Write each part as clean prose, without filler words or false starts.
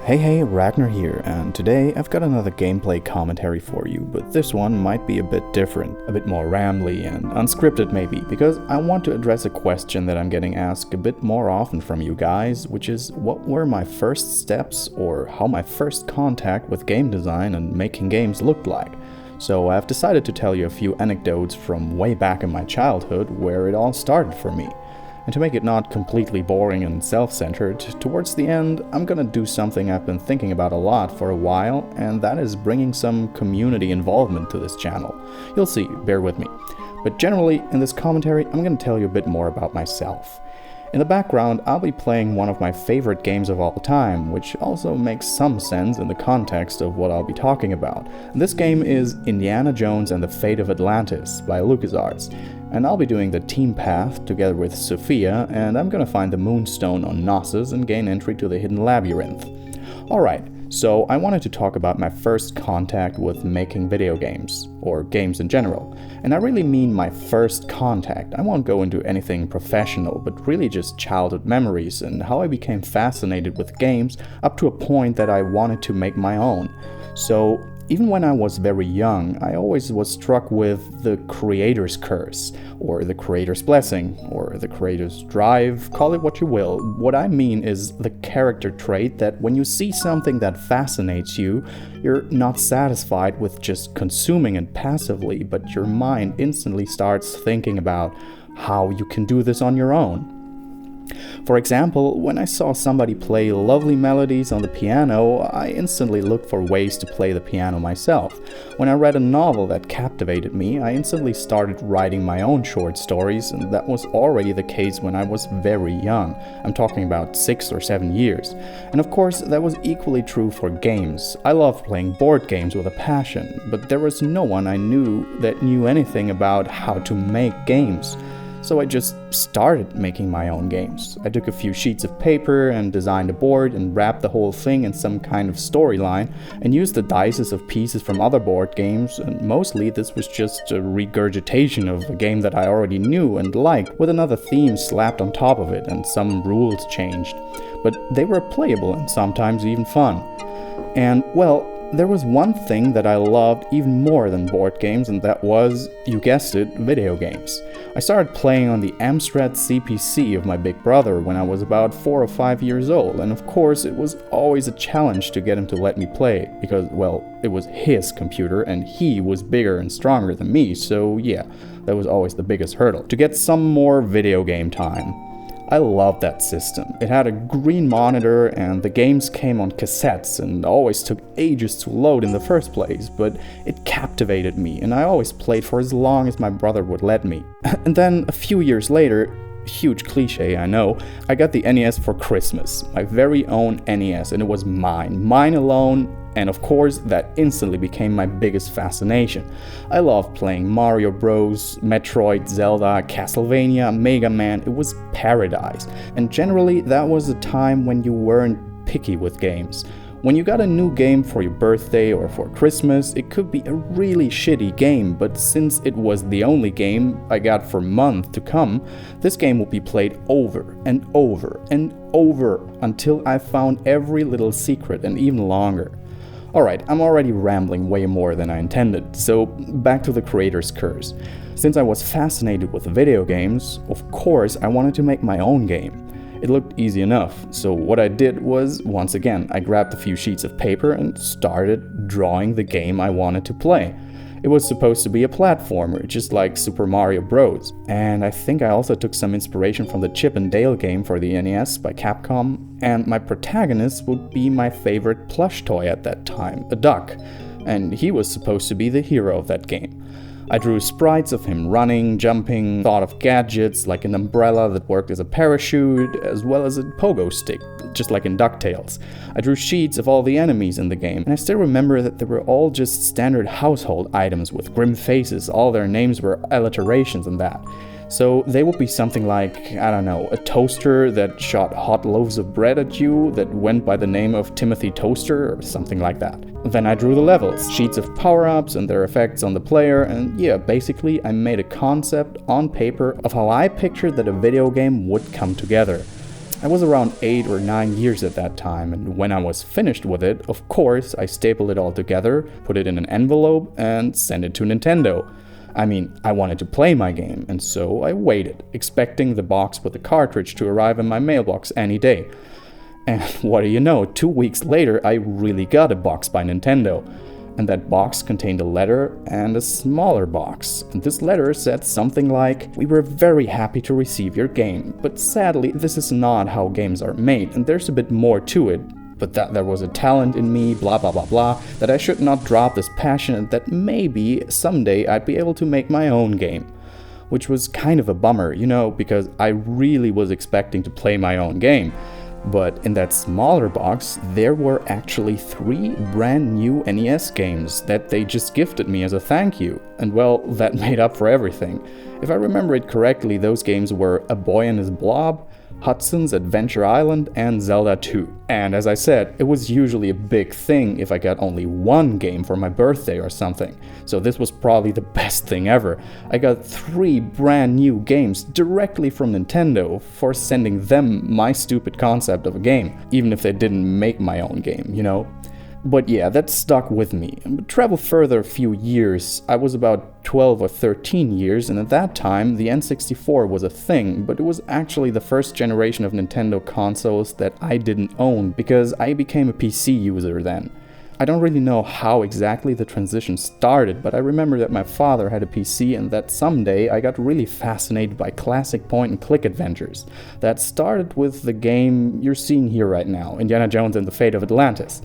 Hey, Ragnar here, and today I've got another gameplay commentary for you, but this one might be a bit different, a bit more rambly and unscripted maybe, because I want to address a question that I'm getting asked a bit more often from you guys, which is what were my first steps or how my first contact with game design and making games looked like. So I've decided to tell you a few anecdotes from way back in my childhood where it all started for me. And to make it not completely boring and self-centered, towards the end, I'm gonna do something I've been thinking about a lot for a while, and that is bringing some community involvement to this channel. You'll see, bear with me. But generally, in this commentary, I'm gonna tell you a bit more about myself. In the background, I'll be playing one of my favorite games of all time, which also makes some sense in the context of what I'll be talking about. And this game is Indiana Jones and the Fate of Atlantis by LucasArts. And I'll be doing the team path together with Sophia, and I'm gonna find the Moonstone on Knossos and gain entry to the Hidden Labyrinth. Alright, so I wanted to talk about my first contact with making video games, or games in general. And I really mean my first contact. I won't go into anything professional, but really just childhood memories and how I became fascinated with games up to a point that I wanted to make my own. So even when I was very young, I always was struck with the creator's curse, or the creator's blessing, or the creator's drive, call it what you will. What I mean is the character trait that when you see something that fascinates you, you're not satisfied with just consuming it passively, but your mind instantly starts thinking about how you can do this on your own. For example, when I saw somebody play lovely melodies on the piano, I instantly looked for ways to play the piano myself. When I read a novel that captivated me, I instantly started writing my own short stories, and that was already the case when I was very young. I'm talking about 6 or 7 years. And of course, that was equally true for games. I loved playing board games with a passion, but there was no one I knew that knew anything about how to make games. So I just started making my own games. I took a few sheets of paper and designed a board and wrapped the whole thing in some kind of storyline and used the dices of pieces from other board games, and mostly this was just a regurgitation of a game that I already knew and liked, with another theme slapped on top of it and some rules changed. But they were playable and sometimes even fun. And well, there was one thing that I loved even more than board games, and that was, you guessed it, video games. I started playing on the Amstrad CPC of my big brother when I was about 4 or 5 years old, and of course it was always a challenge to get him to let me play, because, well, it was his computer and he was bigger and stronger than me, so yeah, that was always the biggest hurdle. To get some more video game time. I loved that system. It had a green monitor and the games came on cassettes and always took ages to load in the first place, but it captivated me and I always played for as long as my brother would let me. And then a few years later, huge cliche I know, I got the NES for Christmas, my very own NES, and it was mine alone. And of course, that instantly became my biggest fascination. I loved playing Mario Bros, Metroid, Zelda, Castlevania, Mega Man. It was paradise. And generally, that was a time when you weren't picky with games. When you got a new game for your birthday or for Christmas, it could be a really shitty game, but since it was the only game I got for months to come, this game would be played over and over and over until I found every little secret and even longer. Alright, I'm already rambling way more than I intended, so back to the creator's curse. Since I was fascinated with video games, of course I wanted to make my own game. It looked easy enough, so what I did was, once again, I grabbed a few sheets of paper and started drawing the game I wanted to play. It was supposed to be a platformer, just like Super Mario Bros. And I think I also took some inspiration from the Chip and Dale game for the NES by Capcom, and my protagonist would be my favorite plush toy at that time, a duck, and he was supposed to be the hero of that game. I drew sprites of him running, jumping, thought of gadgets like an umbrella that worked as a parachute, as well as a pogo stick, just like in DuckTales. I drew sheets of all the enemies in the game, and I still remember that they were all just standard household items with grim faces, all their names were alliterations and that. So they would be something like, I don't know, a toaster that shot hot loaves of bread at you that went by the name of Timothy Toaster or something like that. Then I drew the levels, sheets of power-ups and their effects on the player, and yeah, basically I made a concept on paper of how I pictured that a video game would come together. I was around 8 or 9 years at that time, and when I was finished with it, of course, I stapled it all together, put it in an envelope, and sent it to Nintendo. I mean, I wanted to play my game, and so I waited, expecting the box with the cartridge to arrive in my mailbox any day. And what do you know, 2 weeks later, I really got a box by Nintendo. And that box contained a letter and a smaller box. And this letter said something like, "We were very happy to receive your game, but sadly this is not how games are made, and there's a bit more to it. But that there was a talent in me, blah blah blah blah, that I should not drop this passion and that maybe someday I'd be able to make my own game." Which was kind of a bummer, you know, because I really was expecting to play my own game. But in that smaller box, there were actually 3 brand new NES games that they just gifted me as a thank you. And well, that made up for everything. If I remember it correctly, those games were A Boy and His Blob, Hudson's Adventure Island, and Zelda 2. And as I said, it was usually a big thing if I got only one game for my birthday or something. So this was probably the best thing ever. I got 3 brand new games directly from Nintendo for sending them my stupid concept of a game, even if they didn't make my own game, you know? But yeah, that stuck with me. Travel further a few years, I was about 12 or 13 years, and at that time the N64 was a thing, but it was actually the first generation of Nintendo consoles that I didn't own, because I became a PC user then. I don't really know how exactly the transition started, but I remember that my father had a PC and that someday I got really fascinated by classic point-and-click adventures. That started with the game you're seeing here right now, Indiana Jones and the Fate of Atlantis.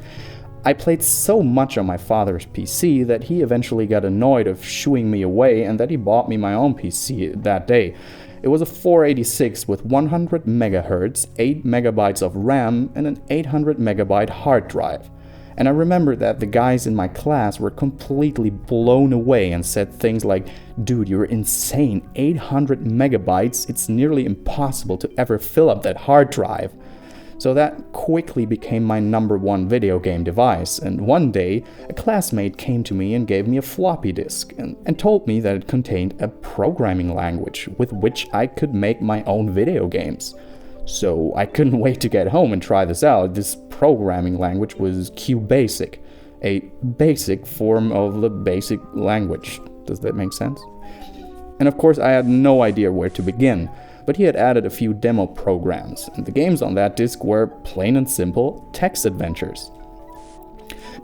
I played so much on my father's PC that he eventually got annoyed of shooing me away and that he bought me my own PC that day. It was a 486 with 100 MHz, 8 MB of RAM, and an 800 MB hard drive. And I remember that the guys in my class were completely blown away and said things like, "Dude, you're insane, 800 megabytes, it's nearly impossible to ever fill up that hard drive." So that quickly became my #1 video game device, and one day a classmate came to me and gave me a floppy disk and told me that it contained a programming language with which I could make my own video games. So I couldn't wait to get home and try this out. This programming language was QBasic, a basic form of the basic language. Does that make sense? And of course I had no idea where to begin. But he had added a few demo programs, and the games on that disc were, plain and simple, text adventures.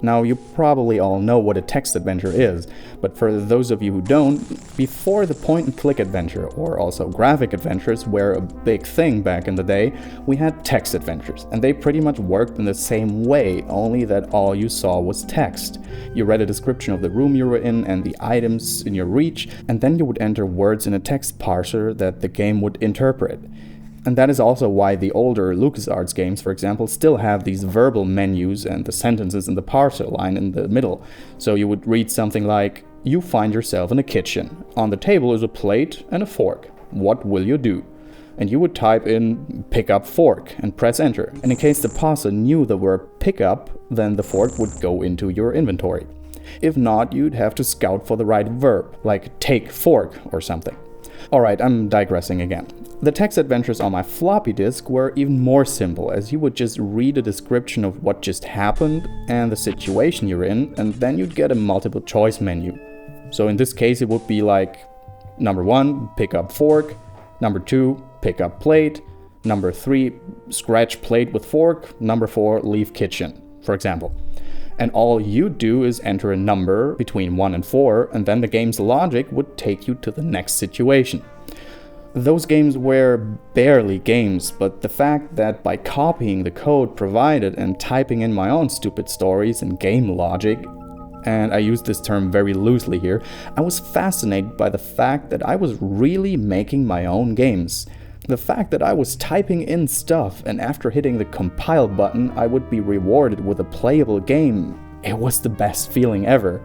Now, you probably all know what a text adventure is, but for those of you who don't, before the point-and-click adventure, or also graphic adventures were a big thing back in the day, we had text adventures, and they pretty much worked in the same way, only that all you saw was text. You read a description of the room you were in and the items in your reach, and then you would enter words in a text parser that the game would interpret. And that is also why the older LucasArts games, for example, still have these verbal menus and the sentences in the parser line in the middle. So you would read something like, "You find yourself in a kitchen. On the table is a plate and a fork. What will you do?" And you would type in "pick up fork" and press enter. And in case the parser knew the word pick up, then the fork would go into your inventory. If not, you'd have to scout for the right verb, like take fork or something. Alright, I'm digressing again. The text adventures on my floppy disk were even more simple, as you would just read a description of what just happened and the situation you're in, and then you'd get a multiple choice menu. So in this case it would be like, #1, pick up fork, #2, pick up plate, #3, scratch plate with fork, #4, leave kitchen, for example. And all you do is enter a number between 1 and 4, and then the game's logic would take you to the next situation. Those games were barely games, but the fact that by copying the code provided and typing in my own stupid stories and game logic, and I use this term very loosely here, I was fascinated by the fact that I was really making my own games. The fact that I was typing in stuff and after hitting the compile button I would be rewarded with a playable game, it was the best feeling ever.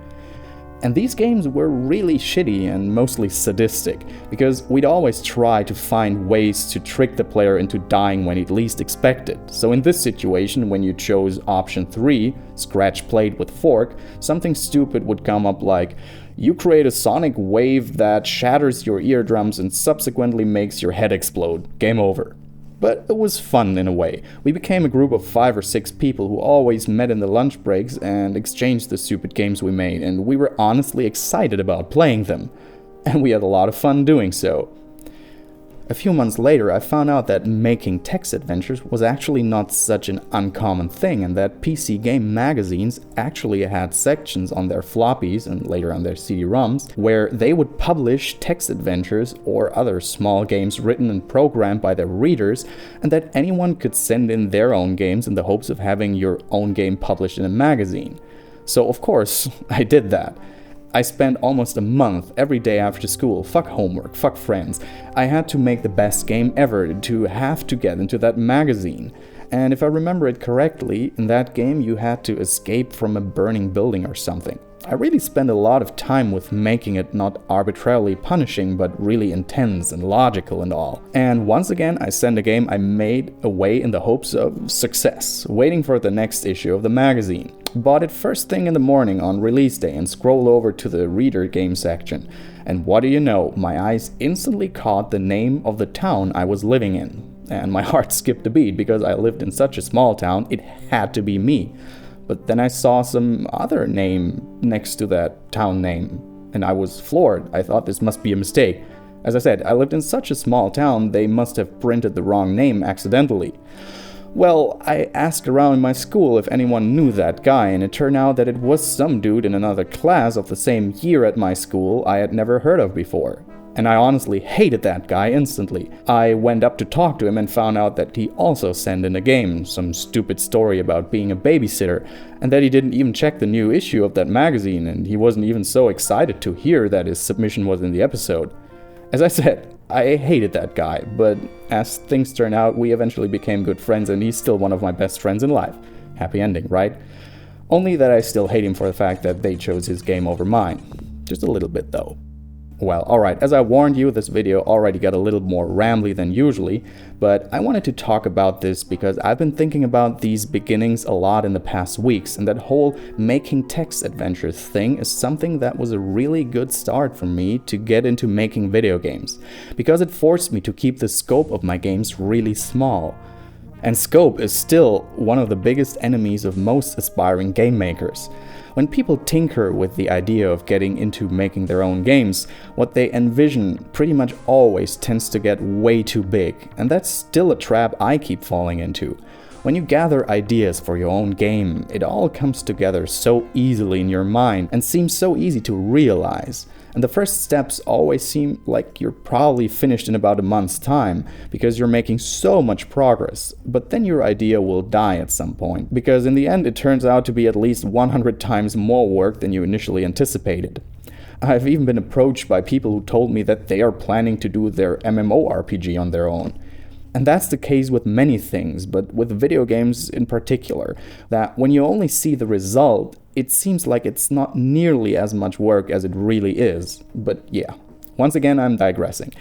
And these games were really shitty and mostly sadistic, because we'd always try to find ways to trick the player into dying when he'd least expect it. So in this situation, when you chose option 3, scratch plate with fork, something stupid would come up like, you create a sonic wave that shatters your eardrums and subsequently makes your head explode. Game over. But it was fun in a way. We became a group of 5 or 6 people who always met in the lunch breaks and exchanged the stupid games we made, and we were honestly excited about playing them. And we had a lot of fun doing so. A few months later, I found out that making text adventures was actually not such an uncommon thing, and that PC game magazines actually had sections on their floppies and later on their CD-ROMs where they would publish text adventures or other small games written and programmed by their readers, and that anyone could send in their own games in the hopes of having your own game published in a magazine. So of course, I did that. I spent almost a month every day after school, fuck homework, fuck friends. I had to make the best game ever to have to get into that magazine. And if I remember it correctly, in that game you had to escape from a burning building or something. I really spent a lot of time with making it not arbitrarily punishing, but really intense and logical and all. And once again, I sent a game I made away in the hopes of success, waiting for the next issue of the magazine. Bought it first thing in the morning on release day and scrolled over to the reader game section. And what do you know, my eyes instantly caught the name of the town I was living in. And my heart skipped a beat because I lived in such a small town, it had to be me. But then I saw some other name next to that town name, and I was floored. I thought this must be a mistake. As I said, I lived in such a small town, they must have printed the wrong name accidentally. Well, I asked around in my school if anyone knew that guy, and it turned out that it was some dude in another class of the same year at my school I had never heard of before. And I honestly hated that guy instantly. I went up to talk to him and found out that he also sent in a game, some stupid story about being a babysitter, and that he didn't even check the new issue of that magazine, and he wasn't even so excited to hear that his submission was in the episode. As I said, I hated that guy, but as things turn out, we eventually became good friends, and he's still one of my best friends in life. Happy ending, right? Only that I still hate him for the fact that they chose his game over mine. Just a little bit though. Well, alright, as I warned you, this video already got a little more rambly than usually, but I wanted to talk about this because I've been thinking about these beginnings a lot in the past weeks, and that whole making text adventures thing is something that was a really good start for me to get into making video games, because it forced me to keep the scope of my games really small. And scope is still one of the biggest enemies of most aspiring game makers. When people tinker with the idea of getting into making their own games, what they envision pretty much always tends to get way too big, and that's still a trap I keep falling into. When you gather ideas for your own game, it all comes together so easily in your mind and seems so easy to realize. And the first steps always seem like you're probably finished in about a month's time, because you're making so much progress, but then your idea will die at some point, because in the end it turns out to be at least 100 times more work than you initially anticipated. I've even been approached by people who told me that they are planning to do their MMORPG on their own. And that's the case with many things, but with video games in particular, that when you only see the result, it seems like it's not nearly as much work as it really is. But yeah, once again, I'm digressing.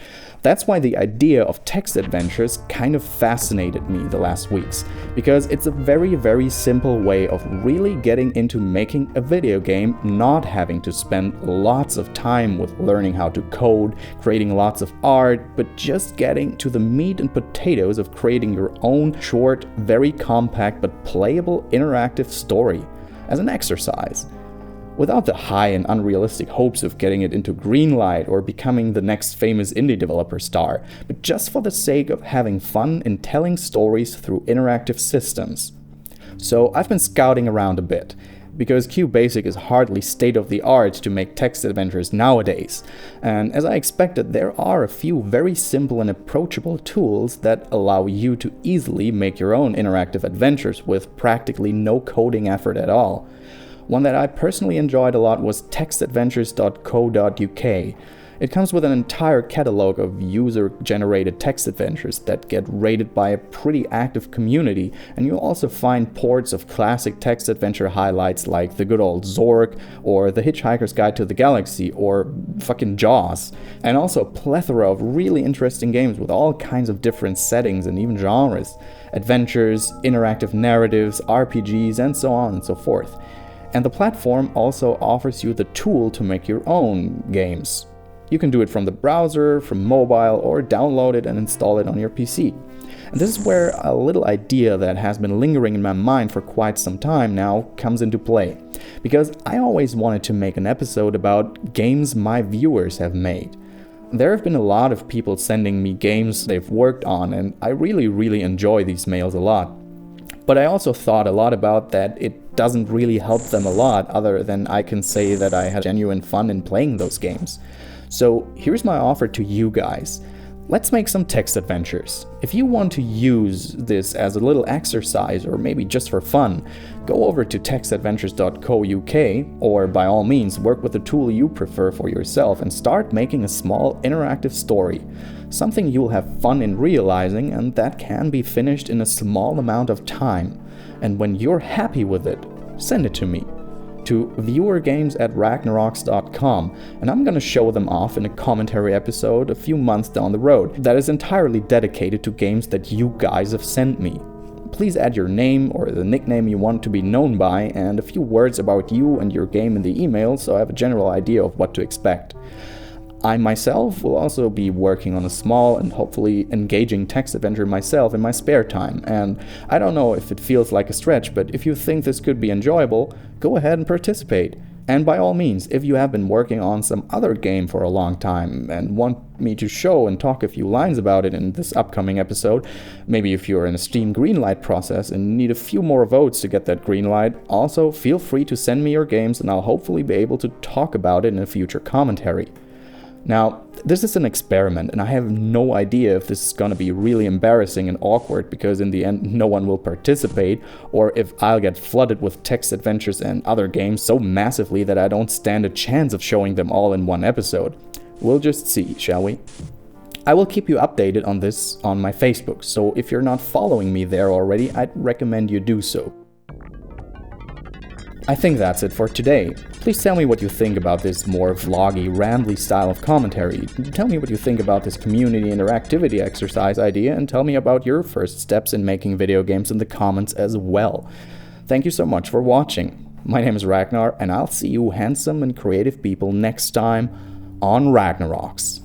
That's why the idea of text adventures kind of fascinated me the last weeks, because it's a very, very simple way of really getting into making a video game, not having to spend lots of time with learning how to code, creating lots of art, but just getting to the meat and potatoes of creating your own short, very compact but playable interactive story as an exercise. Without the high and unrealistic hopes of getting it into greenlight or becoming the next famous indie developer star, but just for the sake of having fun in telling stories through interactive systems. So I've been scouting around a bit, because QBasic is hardly state-of-the-art to make text adventures nowadays, and as I expected, there are a few very simple and approachable tools that allow you to easily make your own interactive adventures with practically no coding effort at all. One that I personally enjoyed a lot was textadventures.co.uk. It comes with an entire catalog of user-generated text adventures that get rated by a pretty active community, and you'll also find ports of classic text adventure highlights like the good old Zork, or The Hitchhiker's Guide to the Galaxy, or fucking Jaws. And also a plethora of really interesting games with all kinds of different settings and even genres. Adventures, interactive narratives, RPGs, and so on and so forth. And the platform also offers you the tool to make your own games. You can do it from the browser, from mobile, or download it and install it on your PC. And this is where a little idea that has been lingering in my mind for quite some time now comes into play. Because I always wanted to make an episode about games my viewers have made. There have been a lot of people sending me games they've worked on, and I really enjoy these mails a lot. But I also thought a lot about that it doesn't really help them a lot, other than I can say that I had genuine fun in playing those games. So here's my offer to you guys. Let's make some text adventures. If you want to use this as a little exercise or maybe just for fun, go over to textadventures.co.uk, or by all means work with the tool you prefer for yourself and start making a small interactive story. Something you'll have fun in realizing and that can be finished in a small amount of time. And when you're happy with it, send it to me. To viewergames@RagnarRox.com, and I'm gonna show them off in a commentary episode a few months down the road that is entirely dedicated to games that you guys have sent me. Please add your name or the nickname you want to be known by and a few words about you and your game in the email so I have a general idea of what to expect. I myself will also be working on a small and hopefully engaging text adventure myself in my spare time, and I don't know if it feels like a stretch, but if you think this could be enjoyable, go ahead and participate. And by all means, if you have been working on some other game for a long time and want me to show and talk a few lines about it in this upcoming episode, maybe if you're in a Steam greenlight process and need a few more votes to get that greenlight, also feel free to send me your games and I'll hopefully be able to talk about it in a future commentary. Now, this is an experiment, and I have no idea if this is gonna be really embarrassing and awkward because in the end no one will participate, or if I'll get flooded with text adventures and other games so massively that I don't stand a chance of showing them all in one episode. We'll just see, shall we? I will keep you updated on this on my Facebook, so if you're not following me there already, I'd recommend you do so. I think that's it for today. Please tell me what you think about this more vloggy, rambly style of commentary. Tell me what you think about this community interactivity exercise idea, and tell me about your first steps in making video games in the comments as well. Thank you so much for watching. My name is Ragnar, and I'll see you handsome and creative people next time on RagnarRox.